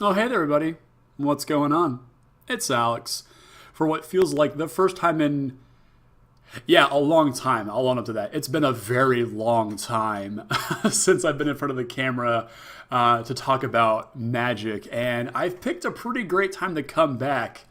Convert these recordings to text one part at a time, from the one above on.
Oh, hey there, everybody. What's going on? It's Alex. For what feels like the first time in, yeah, a long time. I'll own up to that. It's been a very long time since I've been in front of the camera to talk about Magic. And I've picked a pretty great time to come back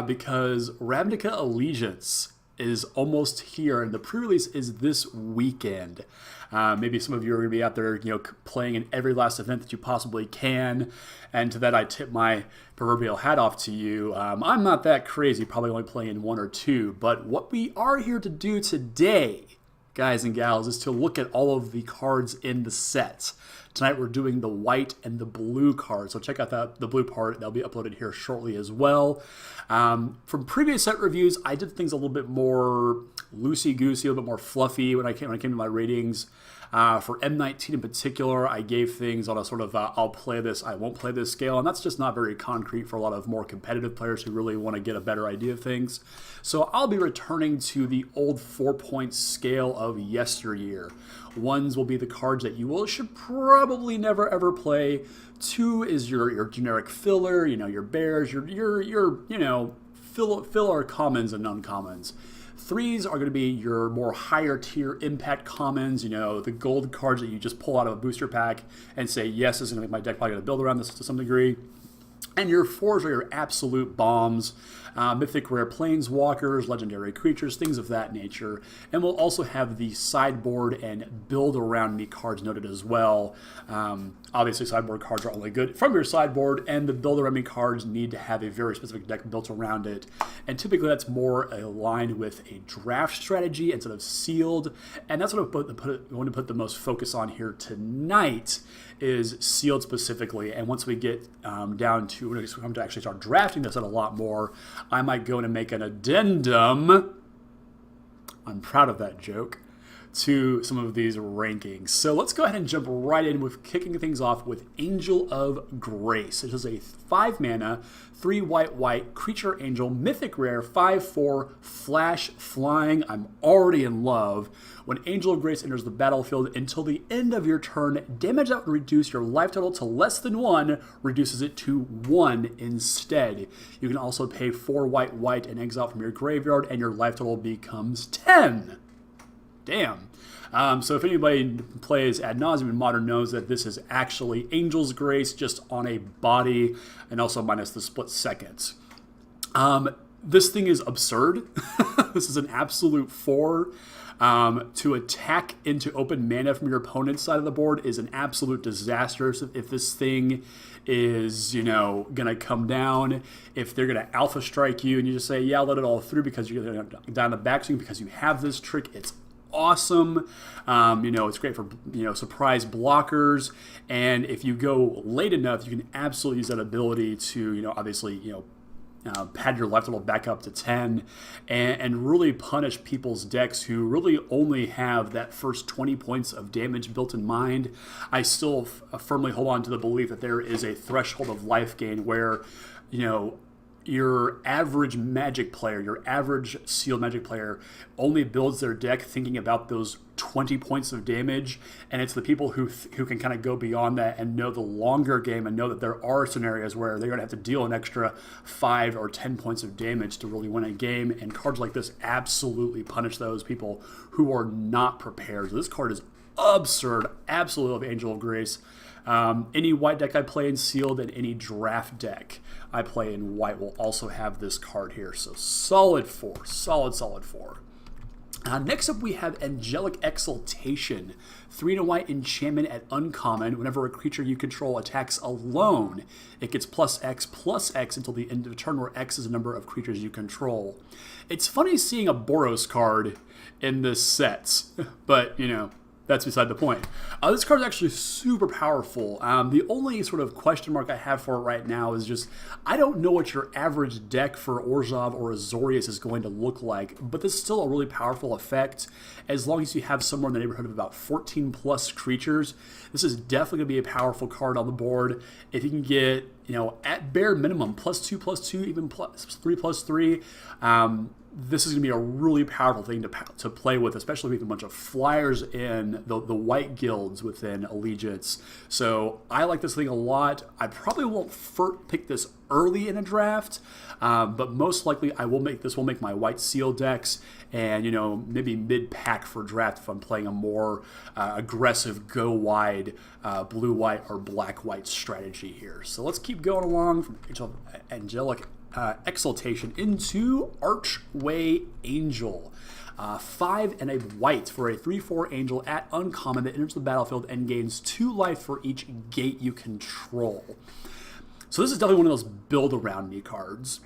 because Ravnica Allegiance is almost here, and the pre-release is this weekend. Maybe some of you are going to be out there, playing in every last event that you possibly can. And to that, I tip my proverbial hat off to you. I'm not that crazy, probably only playing in one or two. But what we are here to do today, guys and gals, is to look at all of the cards in the set. Tonight we're doing the white and the blue cards, so check out the blue part. That'll be uploaded here shortly as well. From previous set reviews, I did things a little bit more loosey-goosey, a little bit more fluffy when I came to my ratings. For M19 in particular, I gave things on a sort of I'll play this, I won't play this scale, and that's just not very concrete for a lot of more competitive players who really want to get a better idea of things. So I'll be returning to the old 4-point scale of yesteryear. Ones will be the cards that you should probably never ever play. 2 is your generic filler, your bears, your filler commons and uncommons. 3s are going to be your more higher tier impact commons, the gold cards that you just pull out of a booster pack and say, yes, this is going to make my deck probably going to build around this to some degree. And your 4s are your absolute bombs, mythic rare planeswalkers, legendary creatures, things of that nature. And we'll also have the sideboard and build around me cards noted as well. Obviously, sideboard cards are only good from your sideboard, and the build around me cards need to have a very specific deck built around it. And typically that's more aligned with a draft strategy instead of sealed. And that's what I want to put the most focus on here tonight, is sealed specifically. And once we get down to when we come to actually start drafting this out a lot more, I might go in and make an addendum. I'm proud of that joke. To some of these rankings. So let's go ahead and jump right in with kicking things off with Angel of Grace. It is a 5 mana, 3 white creature angel, mythic rare, 5/4, flash flying. I'm already in love. When Angel of Grace enters the battlefield, until the end of your turn, damage that would reduce your life total to less than 1 reduces it to 1 instead. You can also pay 4 white and exile from your graveyard, and your life total becomes 10. Damn. So if anybody plays Ad Nauseam in Modern knows that this is actually Angel's Grace, just on a body, and also minus the split seconds. This thing is absurd. This is an absolute 4. To attack into open mana from your opponent's side of the board is an absolute disaster. So if this thing is, going to come down, if they're going to alpha strike you and you just say, yeah, I'll let it all through because you're going to down the backswing because you have this trick, it's awesome. It's great for surprise blockers, and if you go late enough, you can absolutely use that ability to obviously pad your life total back up to 10 and really punish people's decks who really only have that first 20 points of damage built in mind. I still firmly hold on to the belief that there is a threshold of life gain where your average Magic player, your average sealed Magic player only builds their deck thinking about those 20 points of damage, and it's the people who can kind of go beyond that and know the longer game and know that there are scenarios where they're going to have to deal an extra 5 or 10 points of damage to really win a game, and cards like this absolutely punish those people who are not prepared. So this card is absurd. Absolutely love Angel of Grace. Any white deck I play in sealed and any draft deck I play in white will also have this card here. So solid 4. Solid 4. Next up we have Angelic Exaltation. 3 white enchantment at uncommon. Whenever a creature you control attacks alone, it gets +X until the end of the turn, where X is the number of creatures you control. It's funny seeing a Boros card in this set, but that's beside the point. This card is actually super powerful. The only sort of question mark I have for it right now is just, I don't know what your average deck for Orzhov or Azorius is going to look like, but this is still a really powerful effect. As long as you have somewhere in the neighborhood of about 14 plus creatures, this is definitely going to be a powerful card on the board. If you can get, at bare minimum, +2/+2, even +3/+3, this is going to be a really powerful thing to play with, especially with a bunch of flyers in the white guilds within Allegiance. So I like this thing a lot. I probably won't pick this early in a draft, but most likely I will make this will make my white seal decks, and maybe mid-pack for draft if I'm playing a more aggressive go wide blue-white or black-white strategy here. So let's keep going along from Angelic Exaltation into Archway Angel. 5 and a white for a 3/4 angel at uncommon that enters the battlefield and gains 2 life for each gate you control. So this is definitely one of those build around me cards.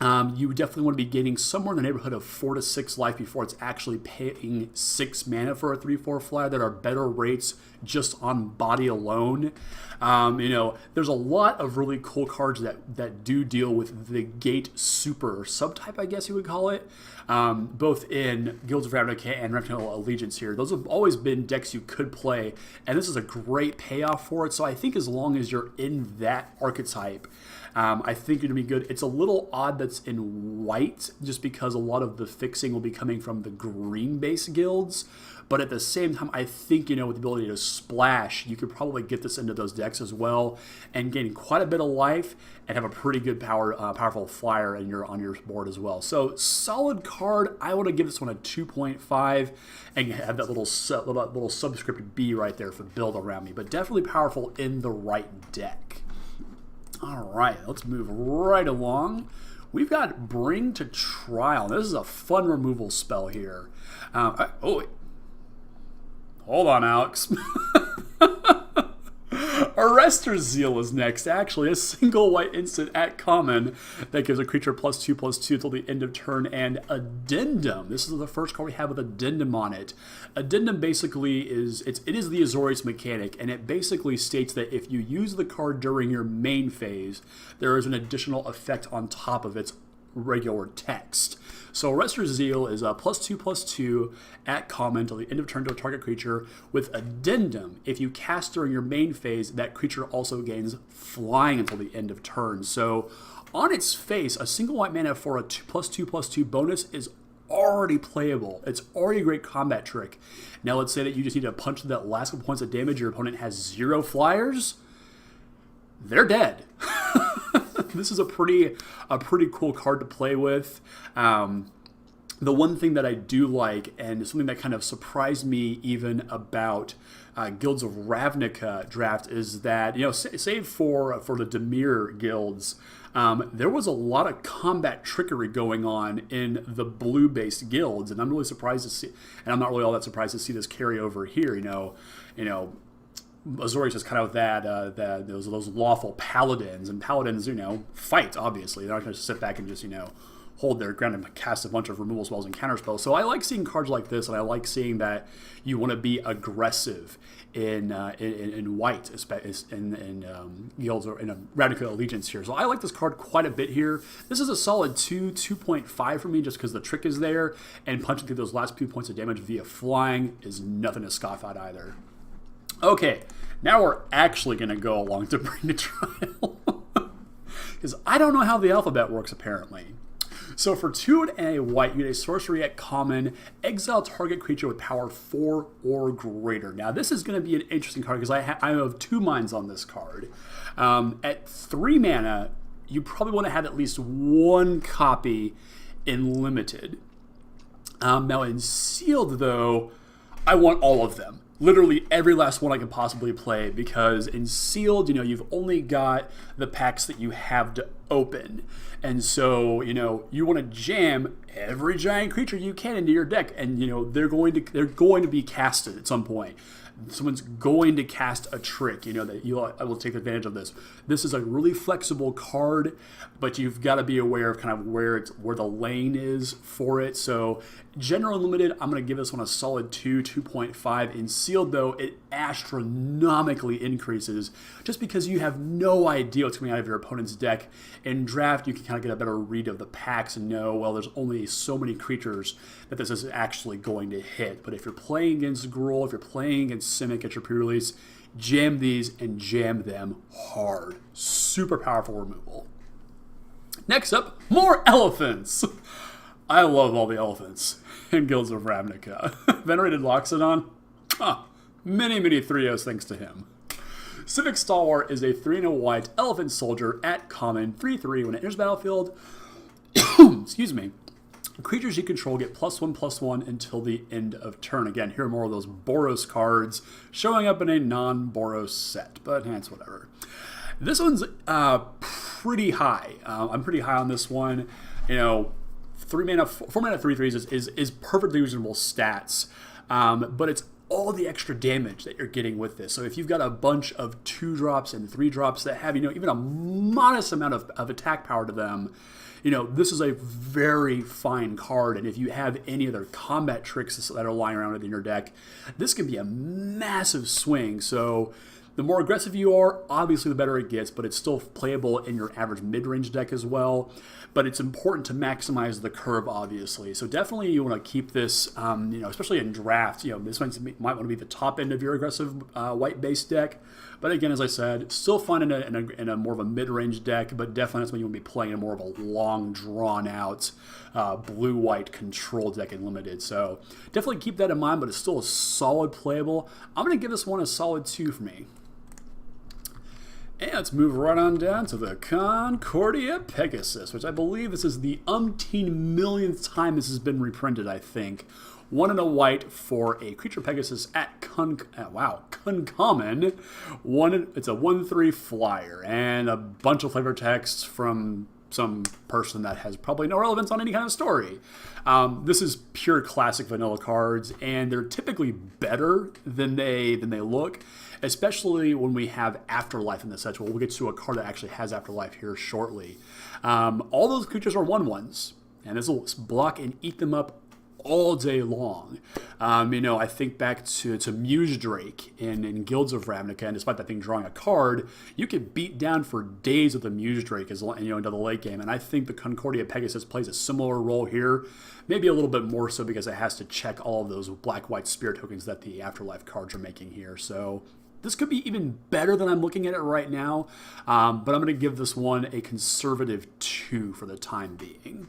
You definitely want to be gaining somewhere in the neighborhood of 4 to 6 life before it's actually paying 6 mana for a 3/4 flyer. That are better rates just on body alone. There's a lot of really cool cards that do deal with the gate super subtype, I guess you would call it, both in Guilds of Ravnica and Ravnica Allegiance here. Those have always been decks you could play, and this is a great payoff for it. So I think as long as you're in that archetype, I think you're going to be good. It's a little odd that's in white, just because a lot of the fixing will be coming from the green-based guilds. But at the same time, I think, with the ability to splash, you could probably get this into those decks as well and gain quite a bit of life and have a pretty good powerful flyer on your board as well. So solid card. I want to give this one a 2.5 and have that little subscript B right there for build around me. But definitely powerful in the right deck. All right, let's move right along. We've got Bring to Trial. This is a fun removal spell here. Hold on, Alex. Arrester's Zeal is next. Actually, a single white instant at common that gives a creature +2/+2 till the end of turn. And Addendum. This is the first card we have with Addendum on it. Addendum basically is it is the Azorius mechanic, and it basically states that if you use the card during your main phase, there is an additional effect on top of its regular text. So Arrester's Zeal is a +2/+2 at common till the end of turn to a target creature. With Addendum, if you cast during your main phase, that creature also gains flying until the end of turn. So on its face, a single white mana for a +2/+2 bonus is already playable. It's already a great combat trick. Now let's say that you just need to punch that last couple points of damage. Your opponent has 0 flyers. They're dead. This is a pretty cool card to play with. The one thing that I do like, and something that kind of surprised me even about Guilds of Ravnica draft, is that, save for the Dimir guilds, there was a lot of combat trickery going on in the blue-based guilds, and I'm really surprised to see, and I'm not really all that surprised to see this carry over here. Azorius is kind of those lawful paladins, and paladins, fight, obviously. They're not going to sit back and just, hold their ground and cast a bunch of removal spells and counter spells. So I like seeing cards like this, and I like seeing that you want to be aggressive in white, in guilds or in a Ravnica Allegiance here. So I like this card quite a bit here. This is a solid 2.5 for me, just because the trick is there, and punching through those last 2 points of damage via flying is nothing to scoff at either. Okay, now we're actually going to go along to Bring to Trial, because I don't know how the alphabet works, apparently. So for 2 and a white, you get a sorcery at common, exile target creature with power 4 or greater. Now this is going to be an interesting card, because I have 2 minds on this card. At 3 mana, you probably want to have at least 1 copy in limited. Now in sealed, though, I want all of them. Literally every last one I can possibly play, because in sealed, you've only got the packs that you have to open. And so, you want to jam every giant creature you can into your deck, and they're going to be casted at some point. Someone's going to cast a trick, that I will take advantage of this. This is a really flexible card, but you've got to be aware of kind of where the lane is for it. So general limited, I'm going to give this one a solid 2.5. In sealed, though, it astronomically increases, just because you have no idea what's coming out of your opponent's deck. In draft, you can kind of get a better read of the packs and know, well, there's only so many creatures that this is actually going to hit. But if you're playing against Gruul, if you're playing against Simic at your pre-release, jam these and jam them hard. Super powerful removal. Next up, more elephants. I love all the elephants in Guilds of Ravnica. Venerated Loxodon? Huh. Many 3-0s thanks to him. Civic Stalwart is a 3-white elephant soldier at common 3/3 when it enters battlefield. Excuse me. Creatures you control get +1/+1 until the end of turn. Again, here are more of those Boros cards showing up in a non-Boros set, but it's whatever. This one's pretty high. I'm pretty high on this one. 4 mana 3/3s is perfectly reasonable stats, but it's all the extra damage that you're getting with this. So if you've got a bunch of 2-drops and 3-drops that have even a modest amount of attack power to them, this is a very fine card, and if you have any other combat tricks that are lying around within your deck, this can be a massive swing. So the more aggressive you are, obviously the better it gets, but it's still playable in your average mid-range deck as well. But it's important to maximize the curve, obviously. So definitely you want to keep this, especially in draft. This one might want to be the top end of your aggressive white-based deck. But again, as I said, still fun in a more of a mid-range deck, but definitely that's when you want to be playing in more of a long, drawn-out blue-white control deck in Limited. So definitely keep that in mind, but it's still a solid playable. I'm going to give this one a solid 2 for me. And let's move right on down to the Concordia Pegasus, which I believe this is the umpteen millionth time this has been reprinted, I think. 1 and a white for a creature Pegasus at uncommon. It's a 1/3 flyer, and a bunch of flavor texts from some person that has probably no relevance on any kind of story. This is pure classic vanilla cards, and they're typically better than they look, especially when we have Afterlife in the set. We'll get to a card that actually has Afterlife here shortly. All those creatures are 1/1s, and this will block and eat them up all day long. I think back to Muse Drake in Guilds of Ravnica, and despite that thing drawing a card, you could beat down for days with the Muse Drake into the late game. And I think the Concordia Pegasus plays a similar role here, maybe a little bit more so because it has to check all of those black-white spirit tokens that the Afterlife cards are making here. So this could be even better than I'm looking at it right now, but I'm going to give this one a conservative 2 for the time being.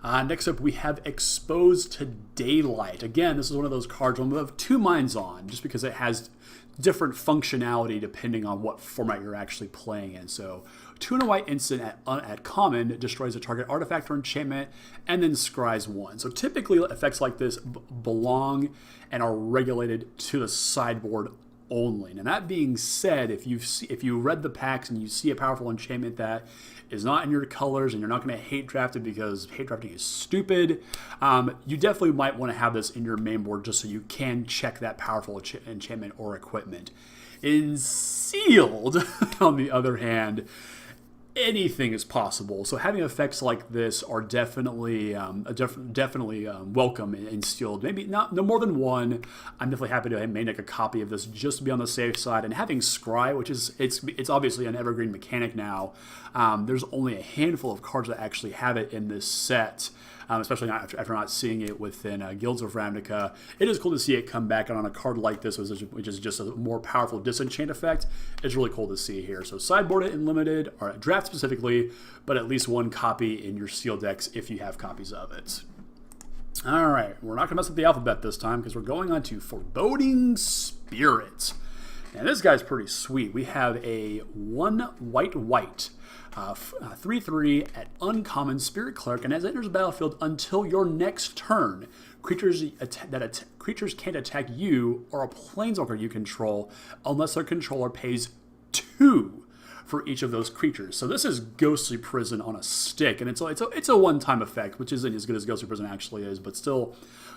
Next up, we have Exposed to Daylight. Again, this is one of those cards I'm of 2 minds on, just because it has different functionality depending on what format you're actually playing in. So 2 and a white instant at common destroys a target artifact or enchantment and then scries 1. So typically effects like this belong and are regulated to the sideboard only. Now that being said, if you read the packs and you see a powerful enchantment that is not in your colors and you're not going to hate draft it because hate drafting is stupid, you definitely might want to have this in your main board just so you can check that powerful enchantment or equipment. In Sealed, on the other hand, anything is possible. So having effects like this are definitely welcome in Sealed. Maybe no more than 1. I'm definitely happy to make a copy of this just to be on the safe side. And having Scry, which is it's obviously an evergreen mechanic now. There's only a handful of cards that actually have it in this set. Especially after not seeing it within Guilds of Ravnica. It is cool to see it come back on a card like this, which is just a more powerful disenchant effect. It's really cool to see here. So sideboard it in Limited, or at draft specifically, but at least 1 copy in your Sealed decks if you have copies of it. All right, we're not going to mess with the alphabet this time because we're going on to Foreboding Spirit. And this guy's pretty sweet. We have a 1 white 3/3 at uncommon Spirit Cleric, and as it enters the battlefield until your next turn, creatures can't attack you or a planeswalker you control unless their controller pays 2 for each of those creatures. So this is Ghostly Prison on a stick, and it's a one-time effect, which isn't as good as Ghostly Prison actually is, but still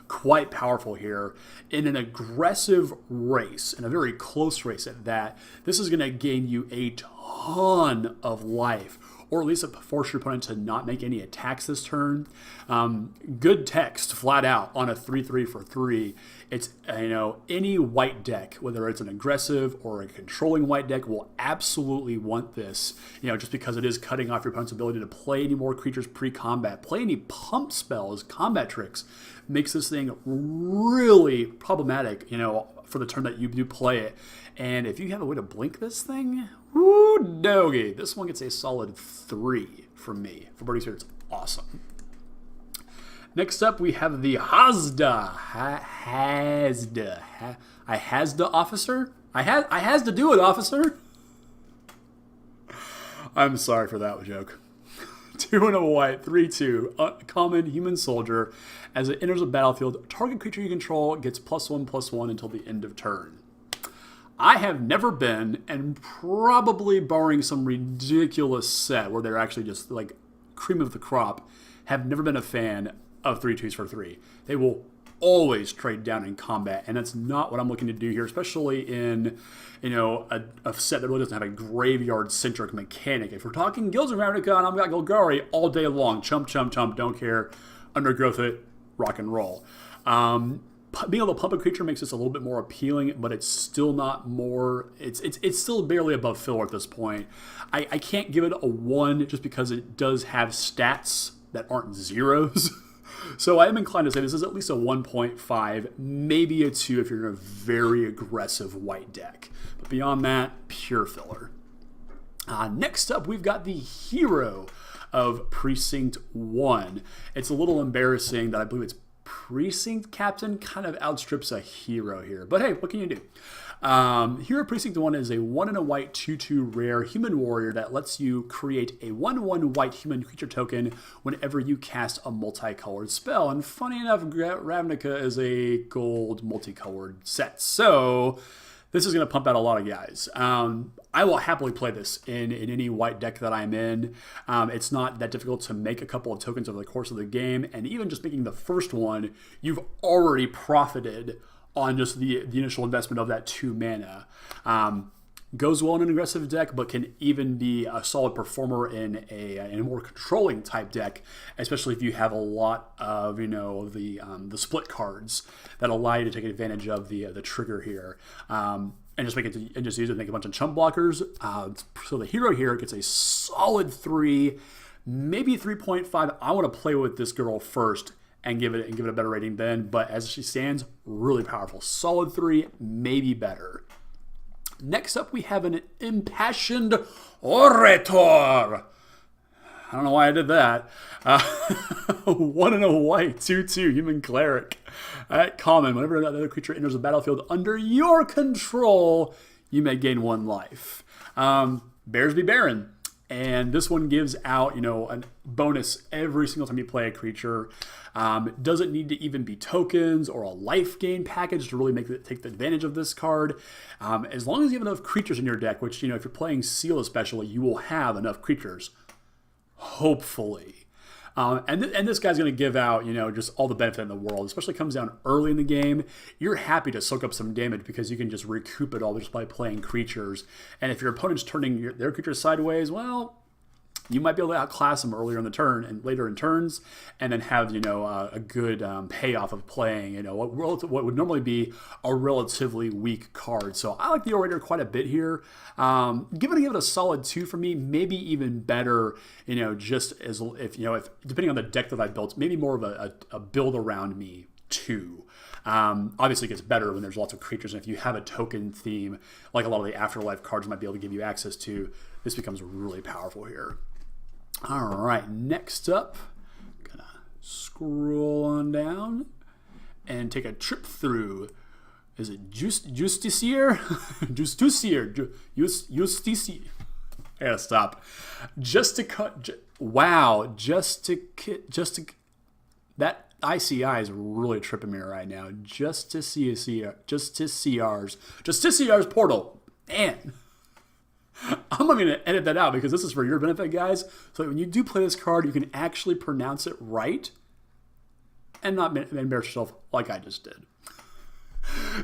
quite powerful here. In an aggressive race, in a very close race at that, this is going to gain you a ton of life, or at least force your opponent to not make any attacks this turn. Good text, flat out, on a 3/3 for 3. It's, any white deck, whether it's an aggressive or a controlling white deck, will absolutely want this, just because it is cutting off your opponent's ability to play any more creatures pre-combat. Play any pump spells, combat tricks, makes this thing really problematic, for the turn that you do play it. And if you have a way to blink this thing, woo doggy, this one gets a solid 3 from me. Foreboding Spirit's awesome. Next up, we have the Hazda. I has the officer? I has to do it, officer. I'm sorry for that joke. 2 and a white, 3/2, common human soldier. As it enters the battlefield, target creature you control gets +1/+1 until the end of turn. I have never been, and probably barring some ridiculous set where they're actually just like cream of the crop, have never been a fan of 3/2s for 3. They will always trade down in combat, and that's not what I'm looking to do here, especially in a set that really doesn't have a graveyard-centric mechanic. If we're talking Guilds of Ravnica and I've got Golgari all day long, chump, don't care, undergrowth it, rock and roll. Being able to pump a creature makes this a little bit more appealing, but it's still not more. It's still barely above filler at this point. I can't give it a 1 just because it does have stats that aren't zeros. So I am inclined to say this is at least a 1.5, maybe a 2 if you're in a very aggressive white deck. But beyond that, pure filler. Next up, we've got the hero of Precinct 1. It's a little embarrassing that I believe it's Precinct Captain kind of outstrips a hero here. But hey, what can you do? Hero Precinct 1 is a 1 and a white 2/2 rare human warrior that lets you create a 1/1 white human creature token whenever you cast a multicolored spell. And funny enough, Ravnica is a gold multicolored set. So this is going to pump out a lot of guys. I will happily play this in any white deck that I'm in. It's not that difficult to make a couple of tokens over the course of the game. And even just making the first one, you've already profited on just the initial investment of that 2 mana. Goes well in an aggressive deck, but can even be a solid performer in a more controlling type deck, especially if you have a lot of the split cards that allow you to take advantage of the trigger here, and just use it to make a bunch of chump blockers. So the hero here gets a solid 3, maybe 3.5. I want to play with this girl first and give it a better rating then, but as she stands, really powerful. Solid 3, maybe better. Next up, we have an impassioned orator. I don't know why I did that. 1 and a white, 2/2 human cleric. At common, whenever another creature enters the battlefield under your control, you may gain 1 life. Bears be Baron. And this one gives out, a bonus every single time you play a creature. Doesn't need to even be tokens or a life gain package to really take the advantage of this card. As long as you have enough creatures in your deck, which, if you're playing Seal especially, you will have enough creatures. Hopefully. And this guy's going to give out, just all the benefit in the world. Especially comes down early in the game. You're happy to soak up some damage because you can just recoup it all just by playing creatures. And if your opponent's turning their creatures sideways, well, you might be able to outclass them earlier in the turn and later in turns, and then have a good payoff of playing what would normally be a relatively weak card. So I like the Orator quite a bit here. Give it a solid 2 for me, maybe even better. Just as if depending on the deck that I built, maybe more of a build around me 2. Obviously it gets better when there's lots of creatures, and if you have a token theme like a lot of the Afterlife cards might be able to give you access to, this becomes really powerful here. All right, next up, gonna scroll on down and take a trip through. Is it Justiciar? Justiciar. I gotta stop. That ICI is really tripping me right now. Justiciar's Portal. Man. I'm going to edit that out because this is for your benefit, guys. So when you do play this card, you can actually pronounce it right and not embarrass yourself like I just did.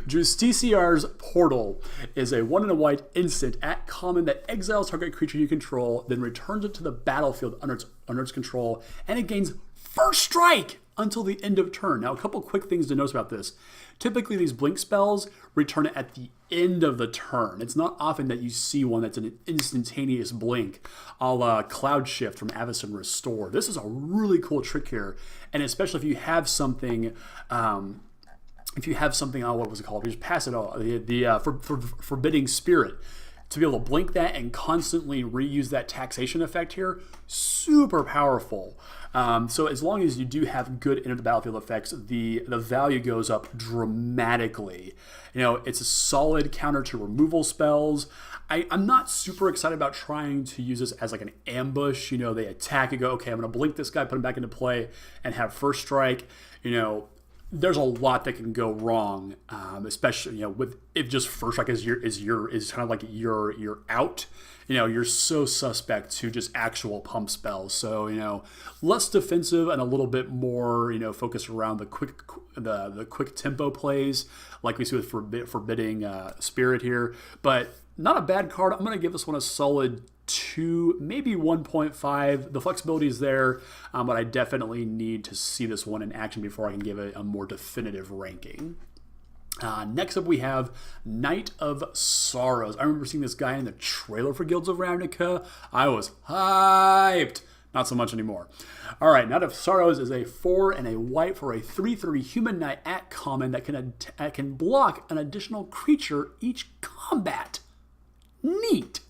Justiciar's Portal is a 1 and a white instant at common that exiles target creature you control, then returns it to the battlefield under its control, and it gains first strike until the end of turn. Now, a couple quick things to notice about this. Typically, these blink spells return at the end of the turn. It's not often that you see one that's an instantaneous blink, a la Cloud Shift from Avacyn Restore. This is a really cool trick here, and especially if you have something, what was it called? You just pass it all. The Forbidding Spirit. to be able to blink that and constantly reuse that taxation effect here, super powerful. So as long as you do have good enter the battlefield effects, the value goes up dramatically. It's a solid counter to removal spells. I'm not super excited about trying to use this as like an ambush. They attack and go, okay, I'm going to blink this guy, put him back into play, and have first strike. There's a lot that can go wrong, especially with if just first strike is kind of like your out. You're so suspect to just actual pump spells. So less defensive and a little bit more focused around the quick tempo plays like we see with forbidding spirit here. But not a bad card. I'm going to give this one a solid 2, maybe 1.5. The flexibility is there, but I definitely need to see this one in action before I can give it a more definitive ranking. Next up, we have Knight of Sorrows. I remember seeing this guy in the trailer for Guilds of Ravnica. I was hyped. Not so much anymore. All right, Knight of Sorrows is a 4 and a white for a 3/3 human knight at common that can block an additional creature each combat. Neat.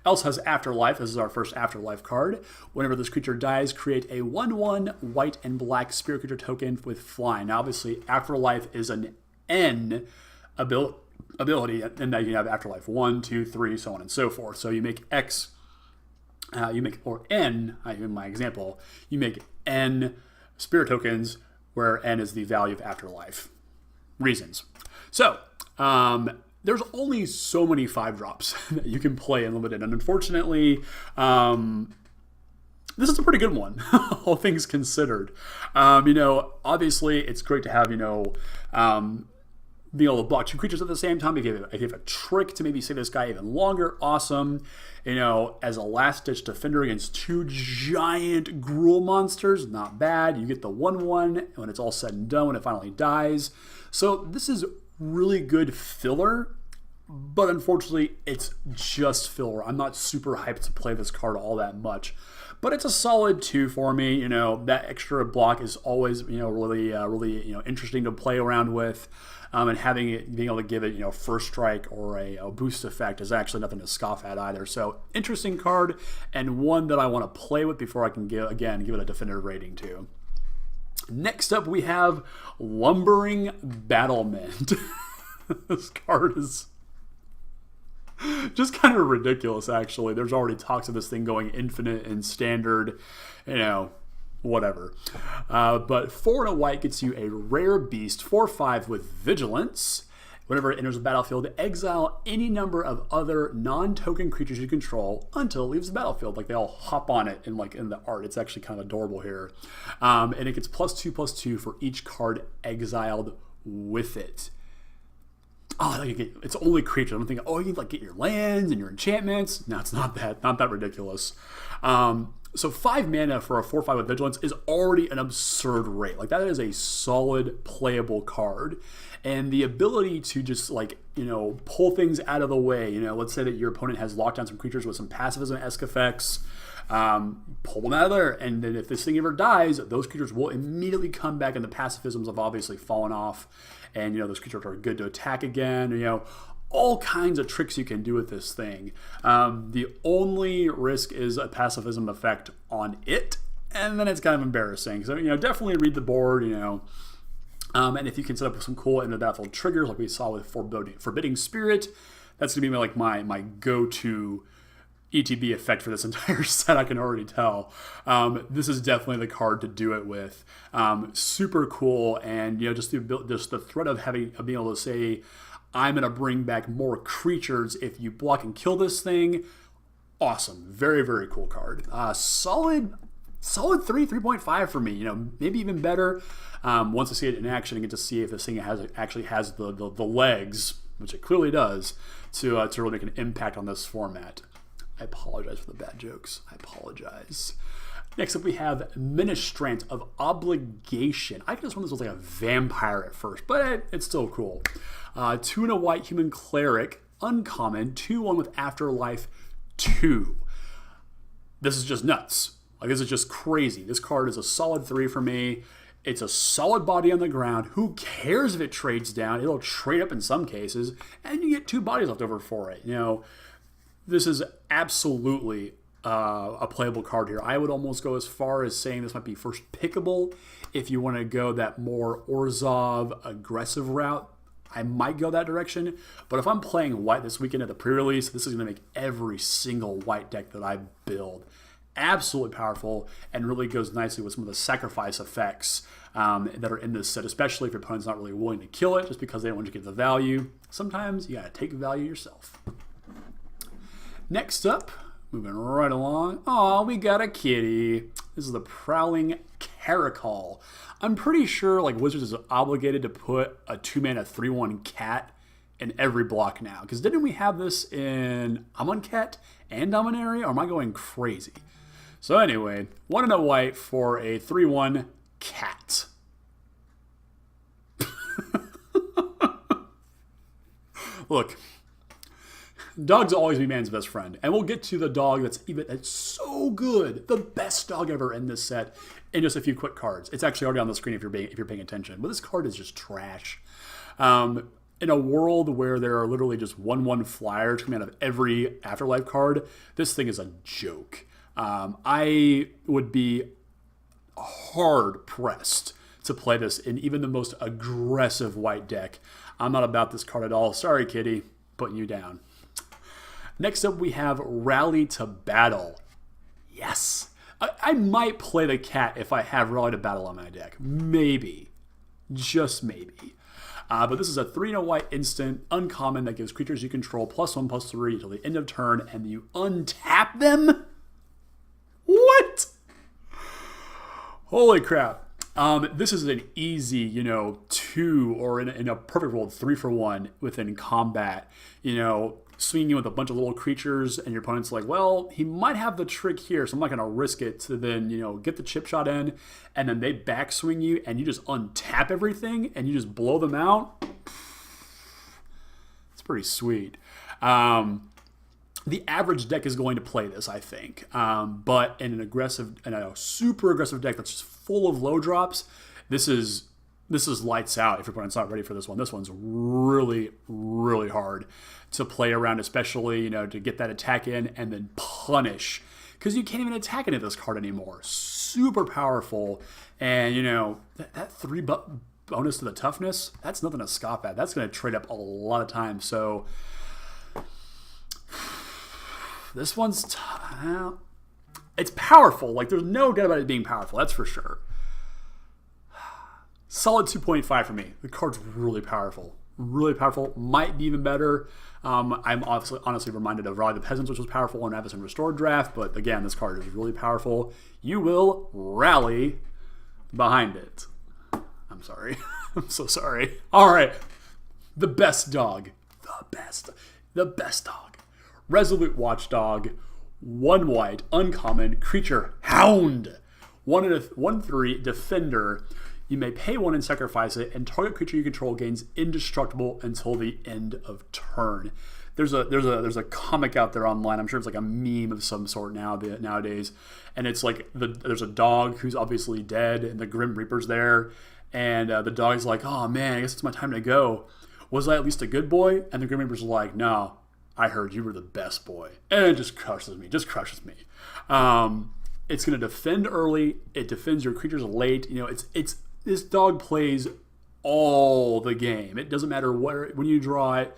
Else has Afterlife. This is our first Afterlife card. Whenever this creature dies, create a 1/1 white and black spirit creature token with flying. Now, obviously, Afterlife is an N ability, and that you have Afterlife 1, 2, 3, so on and so forth. So you make X, or N, in my example, you make N spirit tokens, where N is the value of Afterlife. Reasons. So, there's only so many 5-drops that you can play in Limited, and unfortunately, this is a pretty good one, all things considered. Obviously, it's great to have, being able to block 2 creatures at the same time. If you have a trick to maybe save this guy even longer, awesome. As a last-ditch defender against 2 giant Gruul monsters, not bad. You get the 1/1 when it's all said and done, when it finally dies. So this is really good filler, but unfortunately it's just filler. I'm not super hyped to play this card all that much, but it's a solid 2 for me. That extra block is always really interesting to play around with, and being able to give it first strike or a boost effect is actually nothing to scoff at either. So interesting card, and one that I want to play with before I can give it a definitive rating to. Next up, we have Lumbering Battlement. This card is just kind of ridiculous, actually. There's already talks of this thing going infinite and standard, whatever. But 4 and a white gets you a rare beast, 4/5 with vigilance. Whenever it enters the battlefield, exile any number of other non-token creatures you control until it leaves the battlefield. Like, they all hop on it in the art. It's actually kind of adorable here. And it gets +2/+2 for each card exiled with it. Oh, it's only creatures. I'm thinking, you can get your lands and your enchantments. No, it's not that ridiculous. So 5 mana for a 4/5 with vigilance is already an absurd rate. That is a solid playable card. And the ability to just pull things out of the way. Let's say that your opponent has locked down some creatures with some pacifism-esque effects. Pull them out of there, and then if this thing ever dies, those creatures will immediately come back, and the pacifisms have obviously fallen off, and those creatures are good to attack again. All kinds of tricks you can do with this thing. The only risk is a pacifism effect on it, and then it's kind of embarrassing. So definitely read the board. And if you can set up some cool end of battlefield triggers, like we saw with forbidding spirit, that's gonna be my go-to ETB effect for this entire set. I can already tell. This is definitely the card to do it with. Super cool, and just the threat of being able to say, I'm gonna bring back more creatures if you block and kill this thing. Awesome, very, very cool card. Solid 3.5 for me. Maybe even better once I see it in action and get to see if this thing actually has the legs, which it clearly does, to really make an impact on this format. I apologize for the bad jokes. I apologize. Next up, we have Ministrant of Obligation. I just want this was like a vampire at first, but it's still cool. 2 and a white human cleric, uncommon, 2/1 with Afterlife 2. This is just nuts. This is just crazy. This card is a solid 3 for me. It's a solid body on the ground. Who cares if it trades down? It'll trade up in some cases, and you get 2 bodies left over for it. This is absolutely a playable card here. I would almost go as far as saying this might be first pickable. If you want to go that more Orzhov aggressive route, I might go that direction. But if I'm playing white this weekend at the pre-release, this is going to make every single white deck that I build absolutely powerful and really goes nicely with some of the sacrifice effects that are in this set, especially if your opponent's not really willing to kill it just because they don't want you to get the value. Sometimes you got to take value yourself. Next up, moving right along. Oh, we got a kitty. This is the Prowling Caracol. I'm pretty sure like Wizards is obligated to put a 2-mana 3/1 cat in every block now. Because didn't we have this in Amonkhet and Dominaria? Or am I going crazy? So anyway, 1 and a white for a 3/1 cat. Look, dogs will always be man's best friend. And we'll get to the dog that's so good. The best dog ever in this set in just a few quick cards. It's actually already on the screen if you're paying attention. But this card is just trash. In a world where there are literally just 1/1 flyers coming out of every Afterlife card, this thing is a joke. I would be hard pressed to play this in even the most aggressive white deck. I'm not about this card at all. Sorry, kitty. Putting you down. Next up, we have Rally to Battle. Yes. I might play the cat if I have Rally to Battle on my deck. Maybe. Just maybe. But this is a 3 and a white instant, uncommon, that gives creatures you control +1/+3 until the end of turn, and you untap them? What? Holy crap. This is an easy, 2, or in a perfect world, 3 for 1 within combat. Swinging with a bunch of little creatures, and your opponent's like, well, he might have the trick here, so I'm not going to risk it to then, get the chip shot in, and then they backswing you, and you just untap everything, and you just blow them out. It's pretty sweet. The average deck is going to play this, I think, but in a super aggressive deck that's just full of low drops, this is lights out if your opponent's not ready for this one. This one's really, really hard to play around, especially, to get that attack in and then punish. Because you can't even attack into this card anymore. Super powerful. And, that 3 bonus to the toughness, that's nothing to scoff at. That's going to trade up a lot of times. So, this one's it's powerful. Like, there's no doubt about it being powerful. That's for sure. Solid 2.5 for me. The card's really powerful. Really powerful. Might be even better. I'm honestly reminded of Rally the Peasants, which was powerful in Avacyn Restored draft. But again, this card is really powerful. You will rally behind it. I'm sorry. I'm so sorry. All right. The best dog. The best dog. Resolute Watchdog. 1 white, uncommon, creature, Hound. 1/3 defender. You may pay 1 and sacrifice it, and target creature you control gains indestructible until the end of turn. There's a comic out there online. I'm sure it's like a meme of some sort nowadays, and it's like there's a dog who's obviously dead, and the Grim Reaper's there, and the dog's like, "Oh man, I guess it's my time to go. Was I at least a good boy?" And the Grim Reaper's like, "No, I heard you were the best boy," and it just crushes me. It's going to defend early. It defends your creatures late. This dog plays all the game. It doesn't matter when you draw it.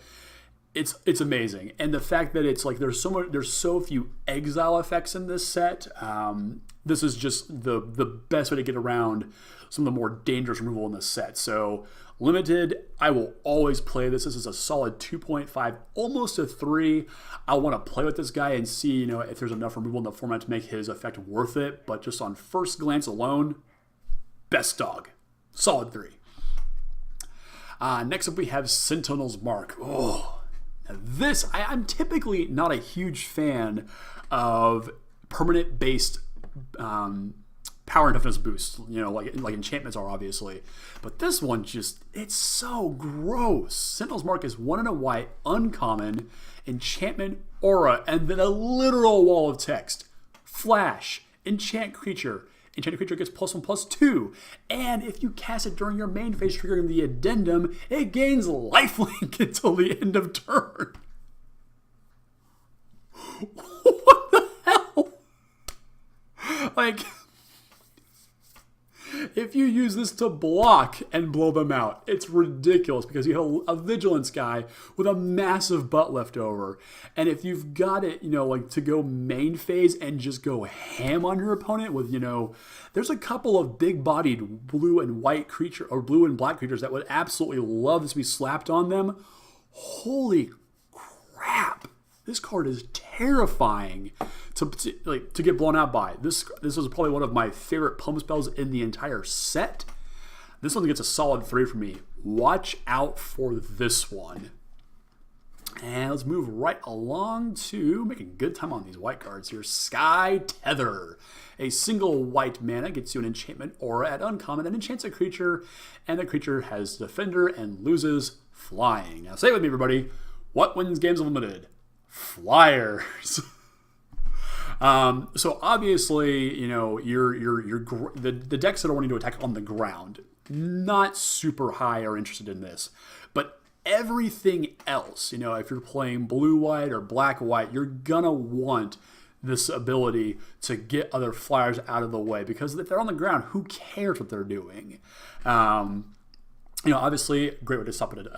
It's amazing. And the fact that it's like there's so few exile effects in this set. This is just the best way to get around some of the more dangerous removal in this set. So limited, I will always play this. This is a solid 2.5, almost a 3. I want to play with this guy and see, if there's enough removal in the format to make his effect worth it. But just on first glance alone, best dog. Solid 3. Next up, we have Sentinel's Mark. Oh, now this, I'm typically not a huge fan of permanent-based power and toughness boosts, like enchantments are, obviously. But this one it's so gross. Sentinel's Mark is 1 and a white, uncommon, enchantment, aura, and then a literal wall of text. Flash, enchant creature. Enchanted creature gets +1/+2. And if you cast it during your main phase, triggering the Addendum, it gains lifelink until the end of turn. What the hell? Like, if you use this to block and blow them out, it's ridiculous because you have a vigilance guy with a massive butt left over. And if you've got it, like to go main phase and just go ham on your opponent with, there's a couple of big-bodied blue and white creature or blue and black creatures that would absolutely love this to be slapped on them. Holy crap. This card is terrifying to get blown out by. This was probably one of my favorite pump spells in the entire set. This one gets a solid 3 for me. Watch out for this one. And let's move right along to making good time on these white cards here. Sky Tether. A single white mana gets you an enchantment aura at uncommon and enchants a creature, and the creature has Defender and loses flying. Now say it with me, everybody. What wins games of Limited? Flyers. So obviously, the decks that are wanting to attack on the ground, not super high are interested in this. But everything else, if you're playing blue-white or black-white, you're gonna want this ability to get other flyers out of the way, because if they're on the ground, who cares what they're doing? Obviously, a great way to stop an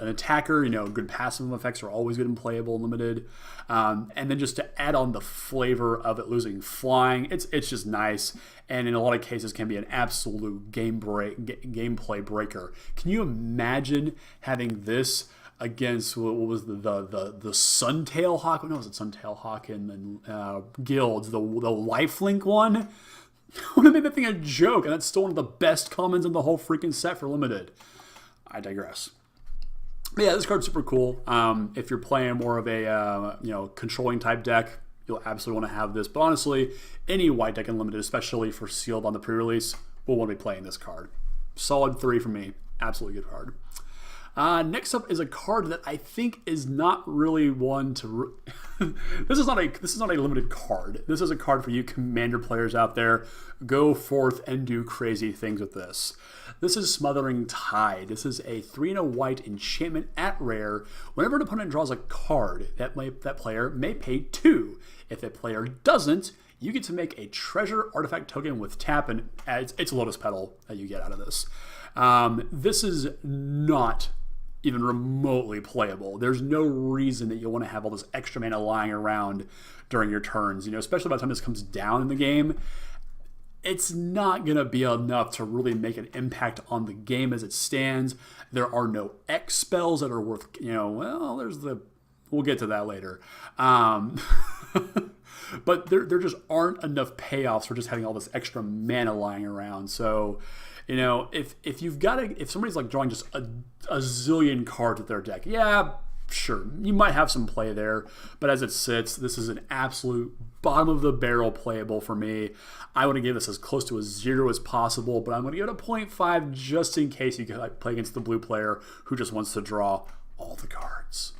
attacker. Good passive effects are always good and playable and limited. And then just to add on the flavor of it losing flying, it's just nice. And in a lot of cases can be an absolute gameplay breaker. Can you imagine having this against what was the Suntail Hawk? No, was it Suntail Hawk in the guilds? The lifelink one? I would have made that thing a joke, and that's still one of the best commons in the whole freaking set for limited. I digress. But yeah, this card's super cool. If you're playing more of a controlling type deck, you'll absolutely want to have this. But honestly, any white deck in limited, especially for sealed on the pre-release, will want to be playing this card. Solid 3 for me. Absolutely good card. Next up is a card that I think is not really one to. This is not a limited card. This is a card for you Commander players out there. Go forth and do crazy things with this. This is Smothering Tide. This is a 3-white enchantment at rare. Whenever an opponent draws a card, that player may pay 2. If that player doesn't, you get to make a treasure artifact token with tap, and it's a Lotus Petal that you get out of this. This is not even remotely playable. There's no reason that you'll want to have all this extra mana lying around during your turns, especially by the time this comes down in the game. It's not going to be enough to really make an impact on the game as it stands. There are no X spells that are worth, we'll get to that later. But there just aren't enough payoffs for just having all this extra mana lying around. So, if somebody's like drawing just a zillion cards with their deck, yeah, sure, you might have some play there. But as it sits, this is an absolute bottom of the barrel playable for me. I want to give this as close to a 0 as possible, but I'm going to give it a 0.5 just in case you can play against the blue player who just wants to draw all the cards.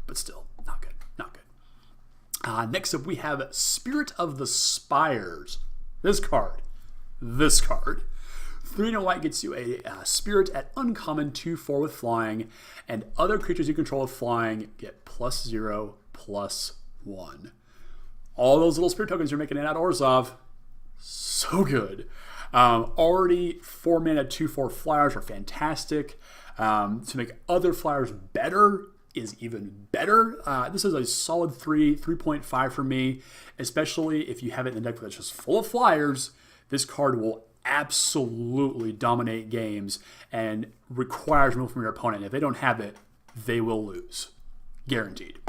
But still, not good, not good. Next up, we have Spirit of the Spires. This card. 3-white gets you a Spirit at uncommon 2/4 with flying, and other creatures you control with flying get +0/+1. All those little Spirit tokens you're making in at Orzhov, so good. Already 4 mana 2/4 flyers are fantastic. To make other flyers better is even better. This is a solid 3.5 for me, especially if you have it in a deck that's just full of flyers. This card will absolutely dominate games and requires removal from your opponent. If they don't have it, they will lose. Guaranteed.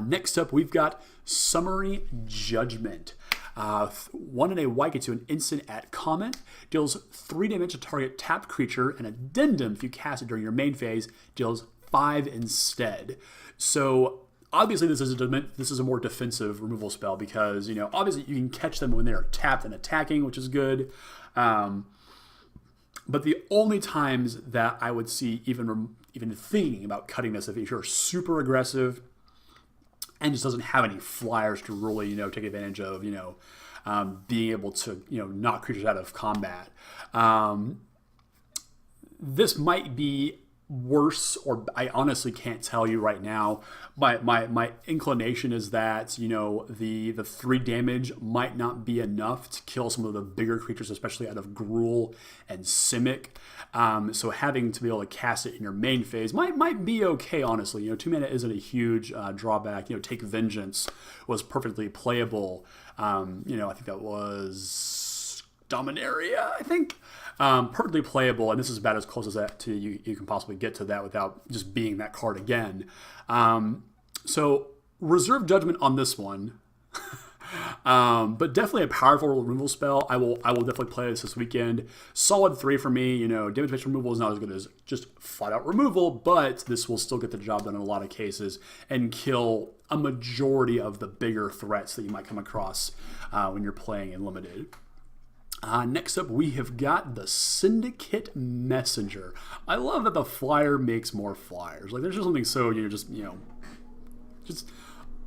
Next up, we've got Summary Judgment. 1-white gets you an instant at common, deals 3 damage to target tapped creature, and Addendum, if you cast it during your main phase, deals 5 instead. So obviously this is a more defensive removal spell because, obviously you can catch them when they are tapped and attacking, which is good. But the only times that I would see even thinking about cutting this, if you're super aggressive and just doesn't have any flyers to really, take advantage of, being able to, knock creatures out of combat. This might be worse, or I honestly can't tell you right now. My inclination is that, you know, the 3 damage might not be enough to kill some of the bigger creatures, especially out of Gruul and Simic. So having to be able to cast it in your main phase might be okay, honestly. You know, 2 mana isn't a huge drawback. You know, Take Vengeance was perfectly playable. You know, I think that was Dominaria, I think. Perfectly playable, and this is about as close as that to you can possibly get to that without just being that card again. So reserve judgment on this one, but definitely a powerful removal spell. I will definitely play this weekend. Solid 3 for me. You know, damage-based removal is not as good as just flat-out removal, but this will still get the job done in a lot of cases and kill a majority of the bigger threats that you might come across when you're playing in Limited. Next up, we have got the Syndicate Messenger. I love that the flyer makes more flyers. Like, there's just something so, just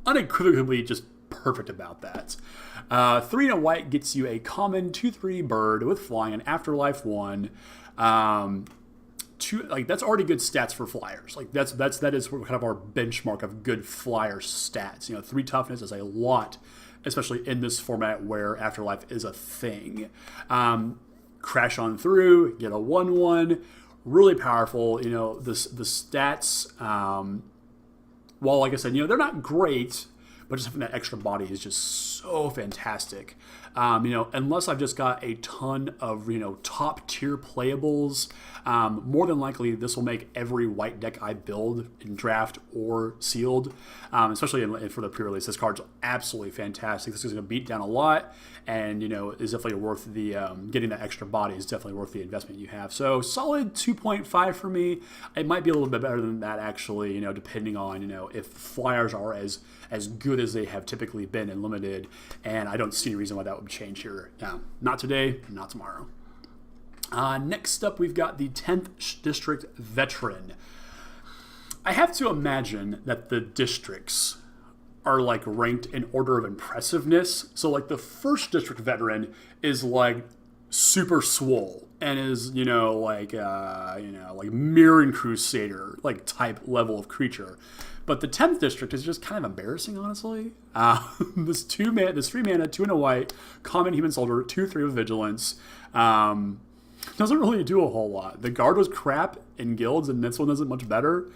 unequivocally just perfect about that. 3 and a white gets you a common 2/3 bird with flying, an Afterlife 1. That's already good stats for flyers. Like, that is kind of our benchmark of good flyer stats. You know, 3 toughness is a lot, especially in this format where Afterlife is a thing. Crash on through, get a 1/1, really powerful. You know, the stats, while, like I said, you know, they're not great, but just having that extra body is just so fantastic. You know, unless I've just got a ton of, you know, top tier playables, more than likely this will make every white deck I build in draft or sealed, especially for the pre-release. This card's absolutely fantastic. This is going to beat down a lot, and, you know, is definitely worth the getting that extra body is definitely worth the investment you have. So solid 2.5 for me. It might be a little bit better than that, actually, you know, depending on, you know, if flyers are as good as they have typically been in Limited, and I don't see a reason why that would change here. Not today, not tomorrow. Next up, we've got the 10th District Veteran. I have to imagine that the districts are, like, ranked in order of impressiveness. So, like, the 1st District Veteran is, like, super swole and is, you know, like Mirren Crusader, like, type level of creature. But the 10th district is just kind of embarrassing, honestly. This 3 mana, 2 and a white, common human soldier, 2/3 with vigilance. Doesn't really do a whole lot. The guard was crap in guilds, and this one isn't much better.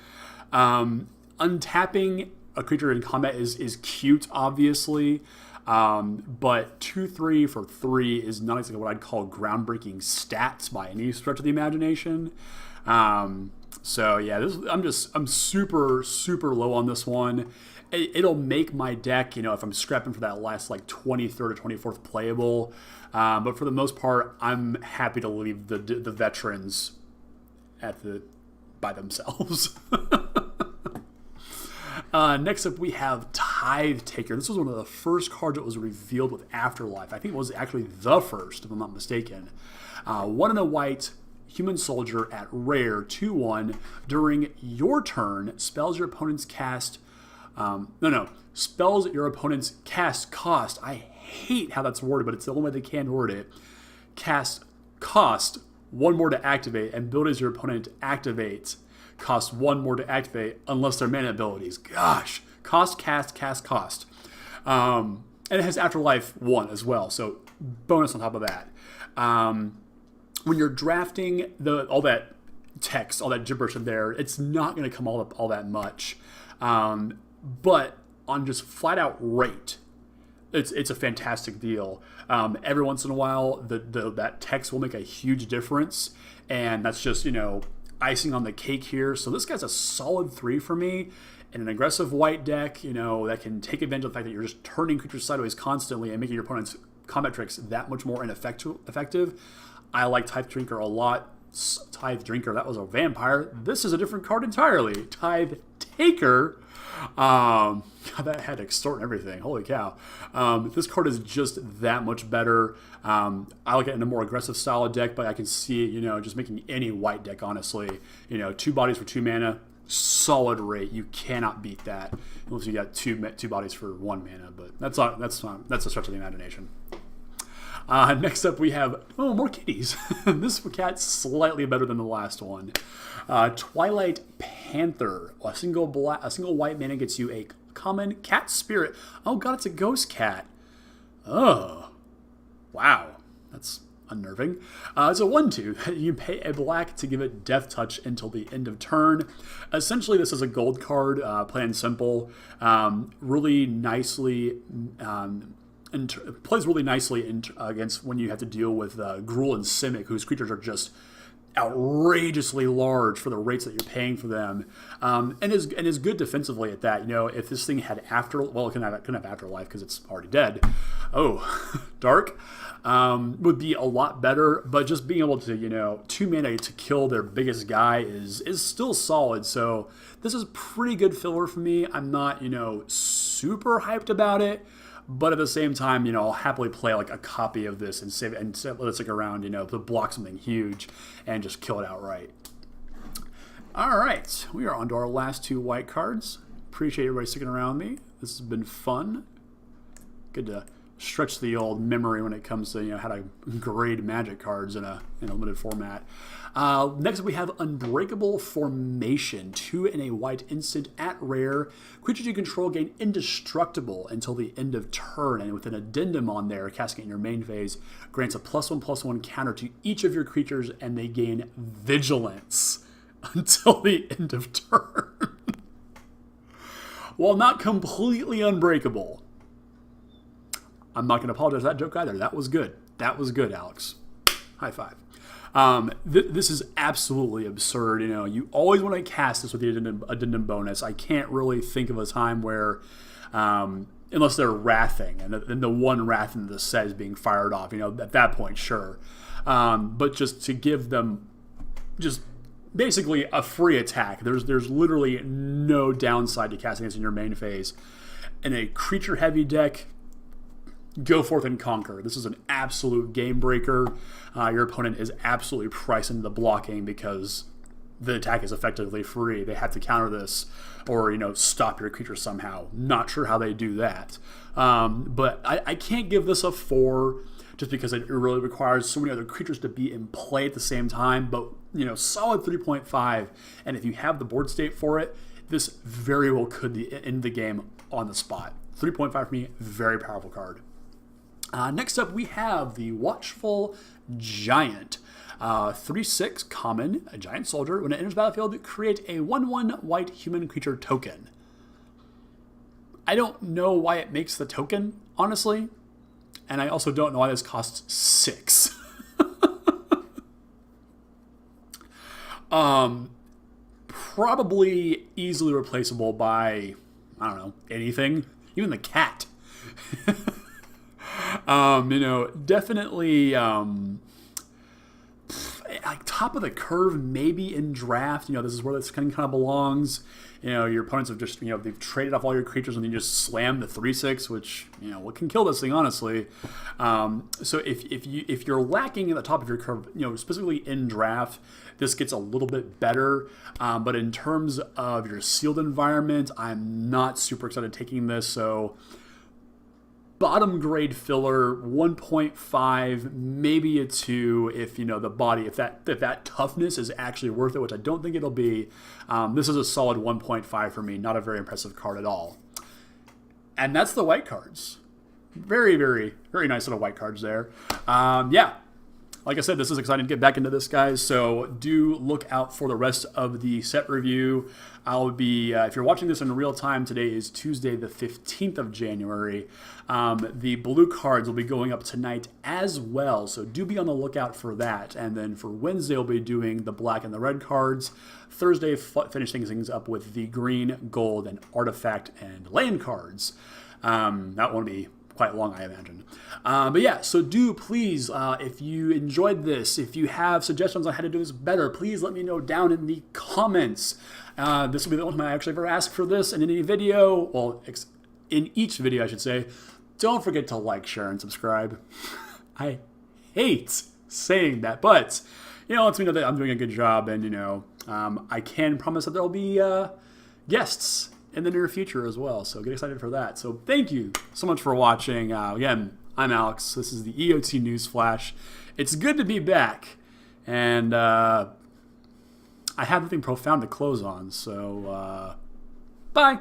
Untapping a creature in combat is cute, obviously. But 2/3 for 3 is not exactly what I'd call groundbreaking stats by any stretch of the imagination. So yeah, I'm super, super low on this one. It'll make my deck, you know, if I'm scrapping for that last, like, 23rd or 24th playable. But for the most part, I'm happy to leave the veterans by themselves. Next up, we have Tithe Taker. This was one of the first cards that was revealed with Afterlife. I think it was actually the first, if I'm not mistaken. 1 and a white, human soldier at rare, 2/1. During your turn, spells your opponent's cast. Spells your opponent's cast cost. I hate how that's worded, but it's the only way they can word it. Cast cost 1 more to activate, and abilities your opponent activates cost 1 more to activate unless they're mana abilities. Gosh, cast, cost. And it has Afterlife 1 as well, so bonus on top of that. When you're drafting all that text, all that gibberish in there, it's not going to come all that much. But on just flat out rate, it's a fantastic deal. Every once in a while, that text will make a huge difference, and that's just, you know, icing on the cake here. So this guy's a solid 3 for me in an aggressive white deck, you know, that can take advantage of the fact that you're just turning creatures sideways constantly and making your opponent's combat tricks that much more effective. I like Tithe Drinker a lot. Tithe Drinker, that was a vampire. This is a different card entirely. Tithe Taker. God, that had extort and everything. Holy cow. This card is just that much better. I like it in a more aggressive style of deck, but I can see it, you know, just making any white deck, honestly. You know, 2 bodies for 2 mana, solid rate. You cannot beat that unless you got two bodies for 1 mana, but that's a stretch of the imagination. Next up, we have more kitties. This cat's slightly better than the last one. Twilight Panther. A single white mana gets you a common cat spirit. Oh god, it's a ghost cat. Oh, wow, that's unnerving. It's a 1/2. You pay a black to give it Death Touch until the end of turn. Essentially, this is a gold card, plain and simple. Really nicely. Plays really nicely against when you have to deal with Gruul and Simic, whose creatures are just outrageously large for the rates that you're paying for them, and is good defensively at that. If this thing had it couldn't have Afterlife because it's already dead. Oh, dark would be a lot better. But just being able to 2 mana to kill their biggest guy is still solid. So this is pretty good filler for me. I'm not super hyped about it. But at the same time, I'll happily play like a copy of this and save it and let it stick around, to block something huge and just kill it outright. All right, we are on to our last 2 white cards. Appreciate everybody sticking around me. This has been fun. Good to stretch the old memory when it comes to how to grade Magic cards in a limited format. Next we have Unbreakable Formation. 2 and a white instant at rare. Creatures you control gain indestructible until the end of turn, and with an addendum on there, casting it in your main phase, grants a +1/+1 counter to each of your creatures, and they gain vigilance until the end of turn. While not completely unbreakable. I'm not going to apologize for that joke either. That was good. That was good, Alex. High five. This is absolutely absurd. You always want to cast this with the addendum bonus. I can't really think of a time where, unless they're wrathing, and the one wrath in the set is being fired off. At that point, sure. But just to give them just basically a free attack. There's literally no downside to casting this in your main phase. In a creature-heavy deck, go forth and conquer. This is an absolute game breaker. Your opponent is absolutely priced into the blocking because the attack is effectively free. They have to counter this or, stop your creature somehow. Not sure how they do that. But I can't give this a 4 just because it really requires so many other creatures to be in play at the same time. But, solid 3.5. And if you have the board state for it, this very well could end the game on the spot. 3.5 for me, very powerful card. Next up, we have the Watchful Giant. 3/6 common, a giant soldier. When it enters the battlefield, create a 1/1 white human creature token. I don't know why it makes the token, honestly. And I also don't know why this costs 6. Probably easily replaceable by, I don't know, anything. Even the cat. Definitely like top of the curve, maybe in draft. This is where this kind of belongs. Your opponents have just, they've traded off all your creatures and then you just slam the 3/6, which, what can kill this thing, honestly. So if you're lacking at the top of your curve, specifically in draft, this gets a little bit better. But in terms of your sealed environment, I'm not super excited taking this. So bottom grade filler, 1.5, maybe a 2 if the body, if that toughness is actually worth it, which I don't think it'll be. This is a solid 1.5 for me, not a very impressive card at all. And that's the white cards. Very, very, very nice little white cards there. Yeah. Like I said, this is exciting to get back into this, guys, so do look out for the rest of the set review. I'll be, if you're watching this in real time, today is Tuesday the 15th of January. The blue cards will be going up tonight as well, so do be on the lookout for that. And then for Wednesday, we'll be doing the black and the red cards. Thursday, finishing things up with the green, gold, and artifact and land cards. That won't be quite long, I imagine. But yeah, so do please, if you enjoyed this, if you have suggestions on how to do this better, please let me know down in the comments. This will be the only time I actually ever ask for this in any video, well, in each video, I should say. Don't forget to like, share, and subscribe. I hate saying that, but, lets me know that I'm doing a good job, and, I can promise that there'll be guests in the near future as well, so get excited for that. So thank you so much for watching. Again, I'm Alex. This is the EOT News Flash. It's good to be back. And I have nothing profound to close on, so bye.